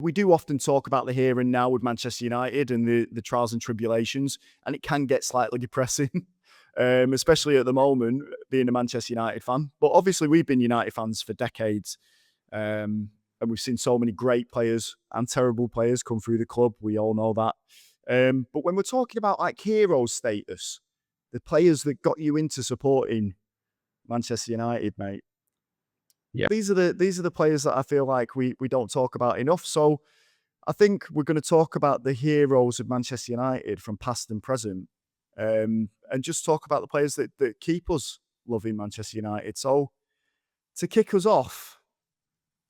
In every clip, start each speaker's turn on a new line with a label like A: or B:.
A: We do often talk about the here and now with Manchester United and the trials and tribulations, and it can get slightly depressing, especially at the moment, being a Manchester United fan. But obviously, we've been United fans for decades, and we've seen so many great players and terrible players come through the club. We all know that. But when we're talking about like hero status, the players that got you into supporting Manchester United, mate,
B: Yeah.
A: these are the players that I feel like we don't talk about enough. So I think we're going to talk about the heroes of Manchester United from past and present, and just talk about the players that keep us loving Manchester United. So to kick us off,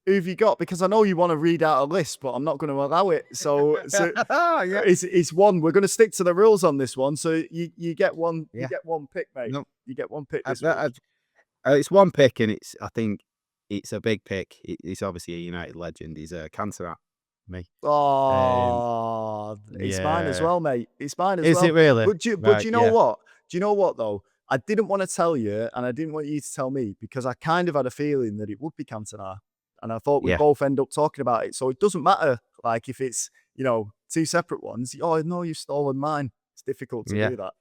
A: who have you got? Because I know you want to read out a list, but I'm not going to allow it. So
B: Yeah.
A: it's one. We're going to stick to the rules on this one. So you get one.
B: Yeah.
A: You get one pick, mate.
B: No,
A: You get one pick this week.
B: it's one pick, and I think it's a big pick. He's obviously a United legend. He's a Cantona, me.
A: Oh, it's mine as
B: Yeah.
A: well, mate. It's mine as
B: Is
A: well.
B: it really?
A: But
B: Right,
A: you know
B: yeah.
A: what? Do you know what though? I didn't want to tell you, and I didn't want you to tell me because I kind of had a feeling that it would be Cantona, and I thought we'd
B: Yeah.
A: both end up talking about it. So it doesn't matter, like if it's two separate ones. Oh no, you've stolen mine. It's difficult to
B: Yeah.
A: do that.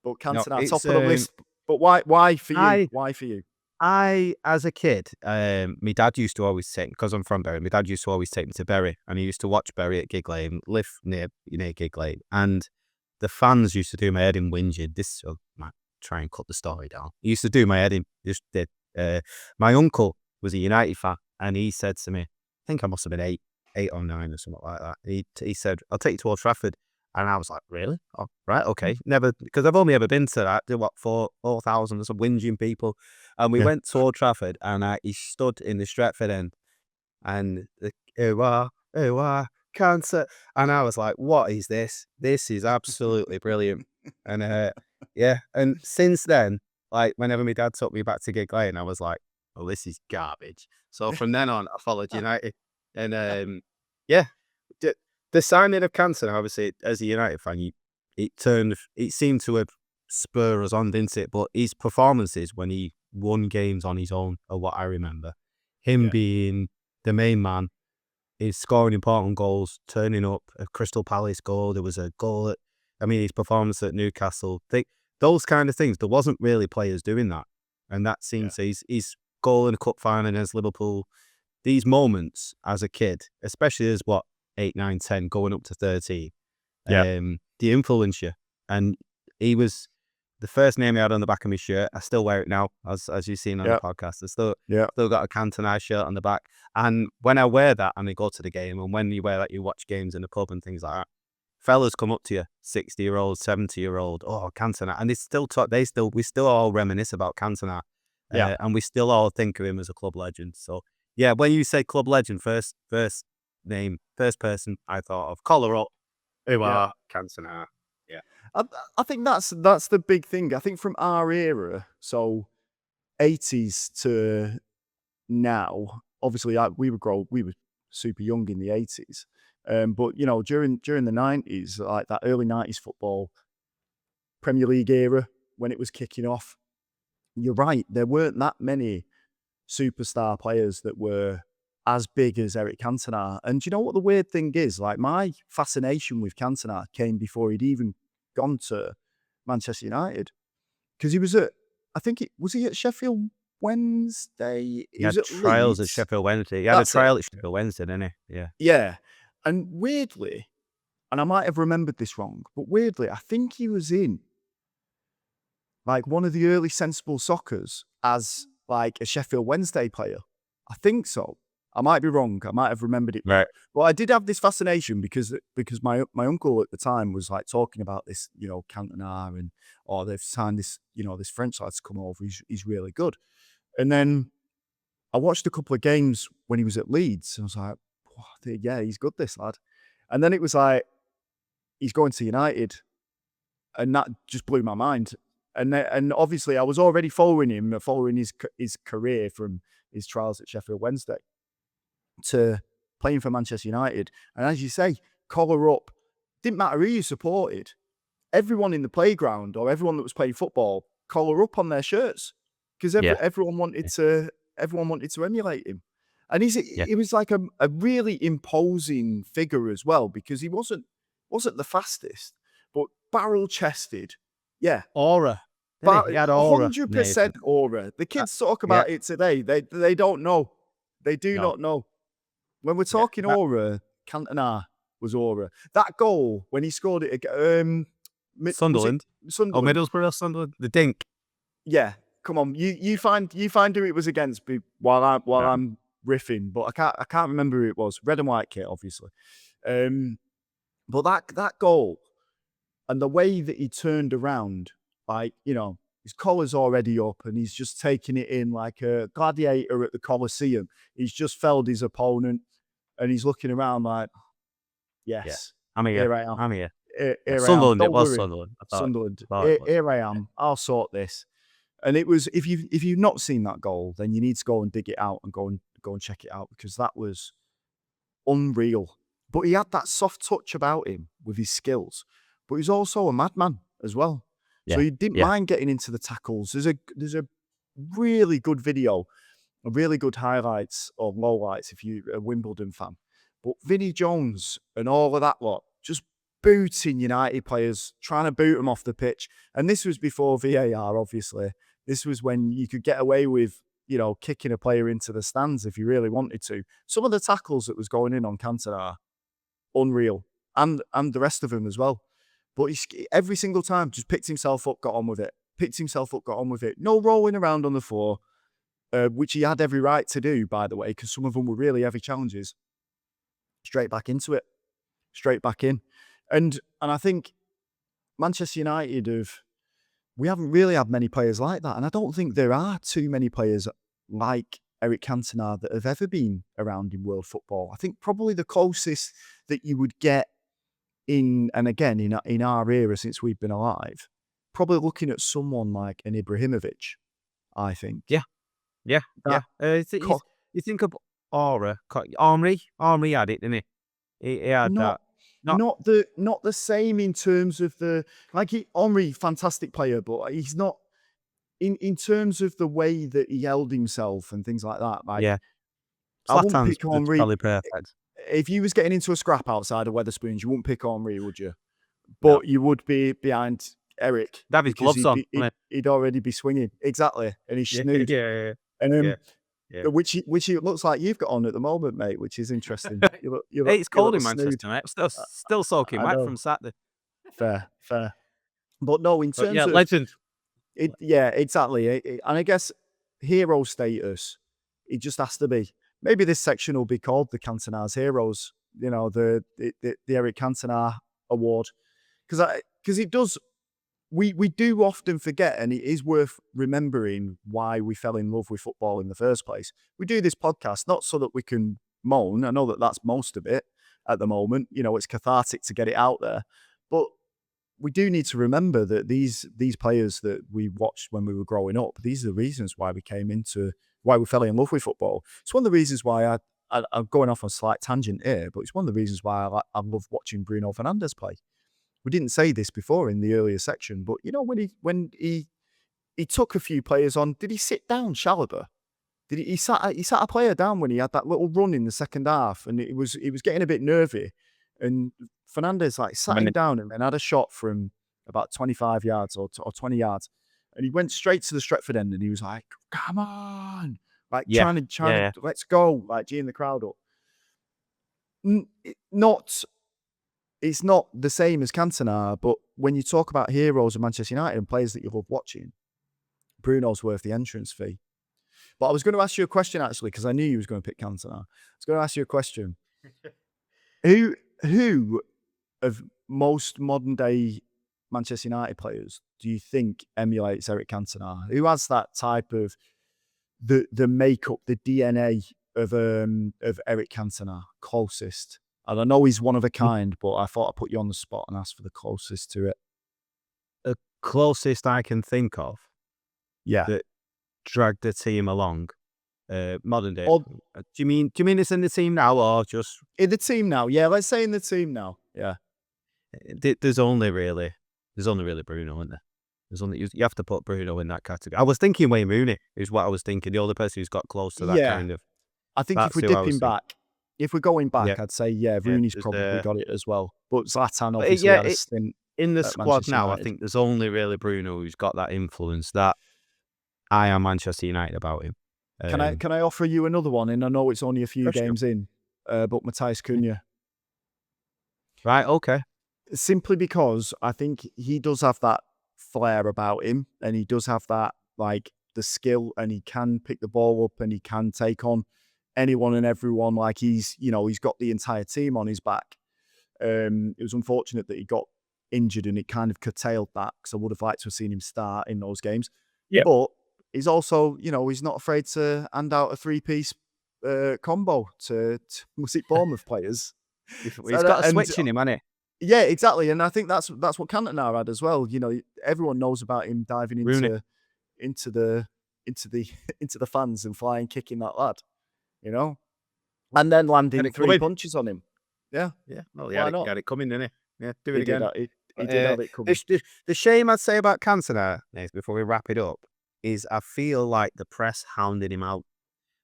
A: But
B: No,
A: Cantona, top
B: it's,
A: of the list. But why for you?
B: I
A: Why for you?
B: as a kid, my dad used to always take, because I'm from Bury, my dad used to always take me to Bury, and he used to watch Bury at Gig Lane, live near Gig Lane, and the fans used to do my head in whinging. This I might try and cut the story down. He used to do my head in. Just did. My uncle was a United fan, and he said to me, I think I must have been eight or nine or something like that. He said, "I'll take you to Old Trafford." And I was like, really? Oh, right, okay. Never, because I've only ever been to that. Did what, 4,000 or some whinging people. And we
A: Yeah.
B: went to Old Trafford, and he stood in the Stretford end, and cancer. And I was like, what is this? This is absolutely brilliant. And yeah, and since then, like whenever my dad took me back to Gig Lane, I was like, oh, this is garbage. So from then on, I followed United. And yeah, the signing of Cantona, obviously, as a United fan, it seemed to have spur us on, didn't it? But his performances when he won games on his own are what I remember. Him
A: Yeah.
B: being the main man, he's scoring important goals, turning up a Crystal Palace goal. There was a goal his performance at Newcastle. Those kind of things. There wasn't really players doing that, and that seems his goal in a cup final against Liverpool. These moments as a kid, especially as 8, 9, 10, going up to 13,
A: Yeah.
B: they influence you. And he was the first name he had on the back of my shirt. I still wear it now, as you've seen on the podcast. I still got a Cantona shirt on the back. And when I wear that and I go to the game, and when you wear that, you watch games in the pub and things like that, fellas come up to you, 60-year-old, 70-year-old, oh, Cantona. And they still talk, we still all reminisce about Cantona. And we still all think of him as a club legend. So yeah, when you say club legend, first name, first person I thought of, collar up, Cantona. Yeah.
A: I think that's the big thing. I think from our era, so 80s to now, obviously we were super young in the 80s. But during the 90s, like that early 90s football, Premier League era, when it was kicking off, you're right, there weren't that many superstar players that were as big as Eric Cantona. And do you know what the weird thing is? Like my fascination with Cantona came before he'd even gone to Manchester United, because he was I think was he at Sheffield Wednesday?
B: He
A: He was
B: had
A: at
B: trials at
A: Leeds.
B: Sheffield Wednesday. He had a
A: That's it.
B: trial at Sheffield Wednesday, didn't he? Yeah.
A: Yeah. And weirdly, and I might have remembered this wrong, but weirdly, I think he was in like one of the early Sensible Soccers as like a Sheffield Wednesday player. I think so. I might be wrong. I might have remembered it wrong.
B: Right.
A: But I did have this fascination because my uncle at the time was like talking about this, Cantona, and they've signed this, this French lad to come over. He's really good. And then I watched a couple of games when he was at Leeds, and I was like, yeah, he's good, this lad. And then it was like, he's going to United, and that just blew my mind. And obviously I was already following him, following his career from his trials at Sheffield Wednesday to playing for Manchester United. And as you say, collar up, didn't matter who you supported. Everyone in the playground or everyone that was playing football, collar up on their shirts, because everyone wanted to emulate him. And he was like a really imposing figure as well, because he wasn't the fastest, but barrel chested. Yeah.
B: Aura.
A: But
B: He had aura.
A: 100% aura. The
B: Uh,
A: kids talk
B: yeah.
A: about it today. They don't know. They do
B: No.
A: not know. When we're
B: Yeah.
A: talking aura, Cantona was aura. That goal when he scored it again,
B: Sunderland.
A: Sunderland?
B: Middlesbrough, Sunderland. The dink.
A: Yeah, come on. You find who it was against while I'm riffing, but I can't remember who it was. Red and white kit, obviously. But that goal and the way that he turned around, like, his collar's already up and he's just taking it in like a gladiator at the Colosseum. He's just felled his opponent and he's looking around like, yes,
B: I'm here.
A: here I am.
B: I'm here.
A: Here
B: Sunderland.
A: I am.
B: It was Sunderland.
A: Sunderland. Here I am. I'll sort this. And it was, if you've not seen that goal, then you need to go and dig it out and go and check it out, because that was unreal. But he had that soft touch about him with his skills. But he's also a madman as well. So he didn't mind getting into the tackles. There's a really good video, a really good highlights or lowlights if you're a Wimbledon fan. But Vinnie Jones and all of that lot just booting United players, trying to boot them off the pitch. And this was before VAR, obviously. This was when you could get away with, kicking a player into the stands if you really wanted to. Some of the tackles that was going in on Cantona, unreal. And the rest of them as well. But he every single time just picked himself up, got on with it. Picked himself up, got on with it. No rolling around on the floor, which he had every right to do, by the way, because some of them were really heavy challenges. Straight back into it. Straight back in. And I think Manchester United we haven't really had many players like that. And I don't think there are too many players like Eric Cantona that have ever been around in world football. I think probably the closest that you would get in our era since we've been alive, probably looking at someone like an Ibrahimovic, I think.
B: Yeah. You think of aura. Henry had it, didn't he? He had that.
A: Not the same in terms of Henry, fantastic player, but he's not in terms of the way that he held himself and things like that. I wouldn't pick Henry.
B: Probably perfect.
A: If you was getting into a scrap outside of Wetherspoons, you wouldn't pick Henry, would you? But you would be behind Eric.
B: Have his gloves on.
A: He'd already be swinging. Exactly. And he's snood.
B: Yeah.
A: And which it looks like you've got on at the moment, mate, which is interesting.
B: It's cold in Manchester, mate. Still soaking wet from Saturday.
A: Fair. But no, in terms of
B: legend.
A: Exactly. And I guess hero status, it just has to be. Maybe this section will be called the Cantona's Heroes. The Eric Cantona Award, because it does. We do often forget, and it is worth remembering why we fell in love with football in the first place. We do this podcast not so that we can moan. I know that that's most of it at the moment. It's cathartic to get it out there, but we do need to remember that these players that we watched when we were growing up, these are the reasons why we fell in love with football. It's one of the reasons why I'm going off on a slight tangent here, but it's one of the reasons why I love watching Bruno Fernandes play. We didn't say this before in the earlier section, but when he took a few players on, did he sit down Chalobah? He sat a player down when he had that little run in the second half, and he was getting a bit nervy, and Fernandes sat him down and had a shot from about 25 yards or 20 yards, and he went straight to the Stretford end, and he was like, "Come on!" Trying to let's go, geeing the crowd up. It's not the same as Cantona, but when you talk about heroes of Manchester United and players that you love watching, Bruno's worth the entrance fee. But I was going to ask you a question, actually, because I knew you was going to pick Cantona. I was going to ask you a question. Who of most modern day Manchester United players do you think emulates Eric Cantona? Who has that type of the makeup, the DNA of Eric Cantona closest? And I know he's one of a kind, but I thought I'd put you on the spot and ask for the closest to it.
B: The closest I can think of.
A: Yeah.
B: That dragged the team along. Modern day. Do you mean it's in the team now or just
A: in the team now? Yeah, let's say in the team now. Yeah.
B: There's only really Bruno, isn't there? You have to put Bruno in that category. I was thinking Wayne Rooney is what I was thinking. The only person who's got close to that kind of.
A: I think if
B: That's
A: we're
B: who I was
A: dipping
B: thinking.
A: back, if we're going back,
B: Yeah,
A: I'd say, yeah,
B: yeah.
A: Rooney's
B: There's
A: probably got it as well. But Zlatan
B: but
A: obviously had a stint
B: in the
A: at
B: squad
A: Manchester
B: now, I
A: United.
B: think there's only really Bruno who's got that influence that I am Manchester United about him.
A: Can I offer you another one? And I know it's only a few
B: Sure.
A: games in, but Matthias Cunha.
B: Right, okay.
A: Simply because I think he does have that flair about him, and he does have that, like, the skill, and he can pick the ball up, and he can take on anyone and everyone. Like, he's got the entire team on his back. It was unfortunate that he got injured, and it kind of curtailed that, because I would have liked to have seen him start in those games.
B: Yeah.
A: But he's also, he's not afraid to hand out a three-piece combo to was it Bournemouth players?
B: He's got a switch in him, hasn't he?
A: Yeah, exactly, and I think that's what Cantona had as well. Everyone knows about him diving
B: Rooney.
A: into the into the fans and flying kicking that lad, and then landing 3 punches on him. Yeah,
B: Yeah. Well,
A: why not?
B: he had it coming, didn't he? Yeah, do it
A: He
B: again.
A: did have it coming.
B: The shame I'd say about Cantona, Nate, before we wrap it up, is I feel like the press hounded him out.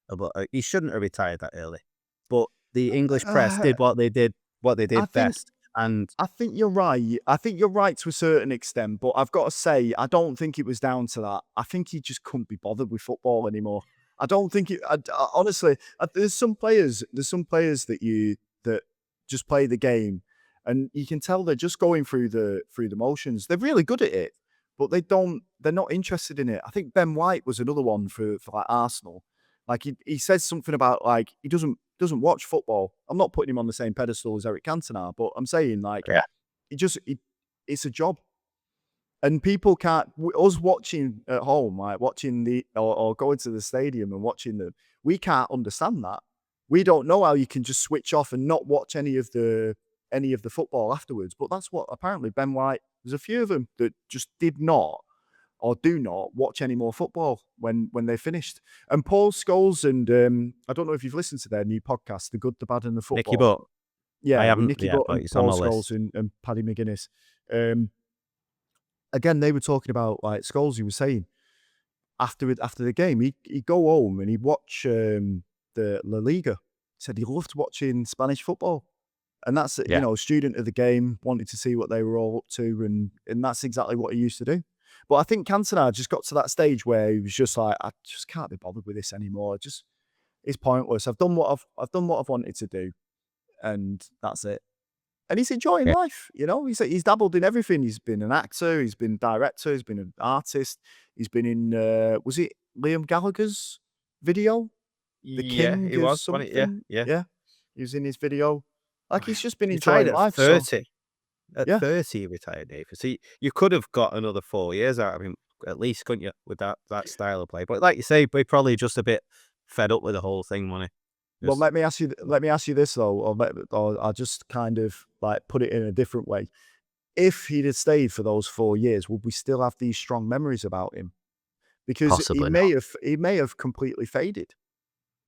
B: But he shouldn't have retired that early. But the English press did what they did best. And
A: I think you're right. I think you're right to a certain extent, but I've got to say, I don't think it was down to that. I think he just couldn't be bothered with football anymore. I don't think it. Honestly, there's some players that just play the game, and you can tell they're just going through the motions. They're really good at it, but they're not interested in it. I think Ben White was another one for like Arsenal. Like, he says something about, like, he doesn't watch football. I'm not putting him on the same pedestal as Eric Cantona, but I'm saying, like,
B: yeah,
A: it's a job. And people can't, us watching at home, like watching or going to the stadium and watching them, we can't understand that. We don't know how you can just switch off and not watch any of the football afterwards. But that's what apparently Ben White, there's a few of them that just did not or do not watch any more football when they finished. And Paul Scholes and I don't know if you've listened to their new podcast, The Good, the Bad, and the Football.
B: Nicky Butt.
A: Yeah,
B: I haven't,
A: with Nicky Butt
B: but
A: and
B: it's on
A: Paul
B: my list.
A: Scholes and Paddy McGuinness. Again, they were talking about, like, Scholes, he was saying, after the game, he'd go home and he'd watch the La Liga. He said he loved watching Spanish football. And that's, a student of the game, wanted to see what they were all up to, and that's exactly what he used to do. But I think Cantona just got to that stage where he was just like, I just can't be bothered with this anymore. It's pointless. I've done what I've wanted to do, and that's it. And he's enjoying life, He's dabbled in everything. He's been an actor, he's been director, he's been an artist. He's been in was it Liam Gallagher's video? The King
B: he was
A: something.
B: Yeah.
A: He was in his video. Like, he's just been
B: He
A: enjoying
B: retired
A: life.
B: at 30. At
A: Yeah.
B: 30, he retired, Dave. So you could have got another 4 years out of him, at least, couldn't you, with that style of play? But like you say, we're probably just a bit fed up with the whole thing, wasn't he?
A: Well, let me ask you this though, or I'll just kind of like put it in a different way. If he'd have stayed for those 4 years, would we still have these strong memories about him? Because
B: Possibly
A: he may have completely faded,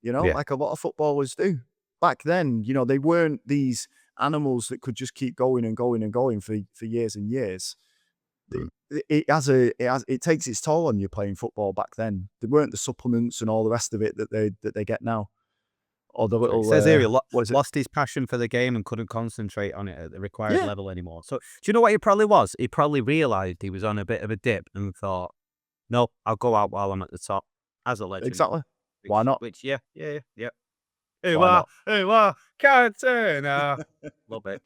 B: Yeah.
A: like a lot of footballers do. Back then, they weren't these animals that could just keep going and going and going for years and years. It takes its toll on you playing football back then. There weren't the supplements and all the rest of it that they get now. Or the little,
B: It says here he lost his passion for the game and couldn't concentrate on it at the required level anymore. So do you know what he probably was? He probably realised he was on a bit of a dip and thought, no, I'll go out while I'm at the top as a legend.
A: Exactly. Why not?
B: Which, yeah. Who are Cantona? Love it.